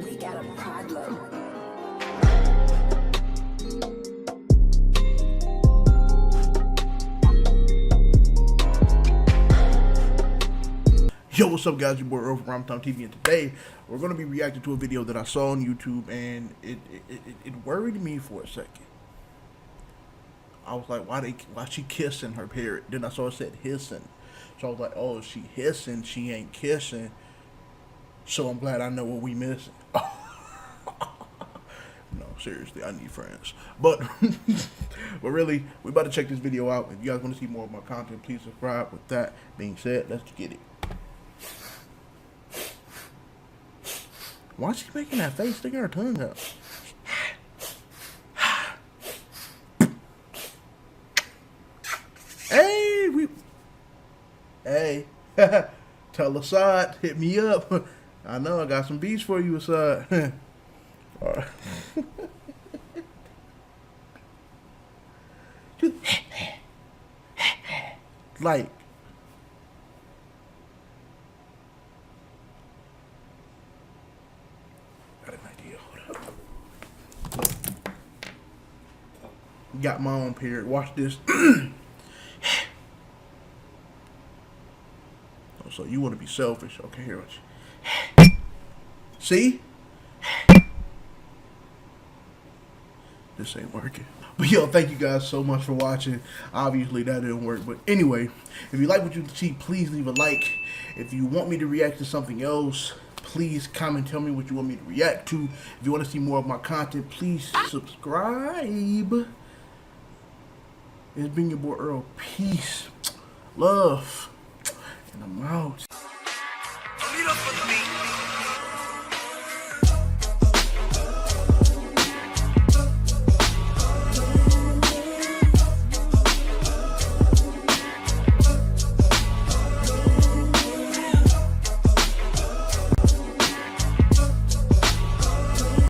We got a problem. Yo, what's up guys, your boy Earl from REMEBER TV, and today we're going to be reacting to a video that I saw on YouTube, and it worried me for a second. I was like, why she kissing her parrot? Then I saw it said hissing. So I was like, oh, if she hissing, she ain't kissing. So I'm glad I know what we missing. No, seriously, I need friends. But really, we about to check this video out. If you guys want to see more of my content, please subscribe. With that being said, let's get it. Why is she making that face, sticking her tongue out? Hey, tell Assad, hit me up. I know I got some beats for you, Assad. All right. Like, got an idea. Hold up. Got my own parrot. Watch this. Oh, so you want to be selfish? Okay, here. Watch. See? This ain't working. But yo, thank you guys so much for watching. Obviously that didn't work, but anyway, if you like what you see, please leave a like. If you want me to react to something else, please comment, tell me what you want me to react to. If you want to see more of my content, please subscribe. It's been your boy Earl. Peace, love, and I'm out.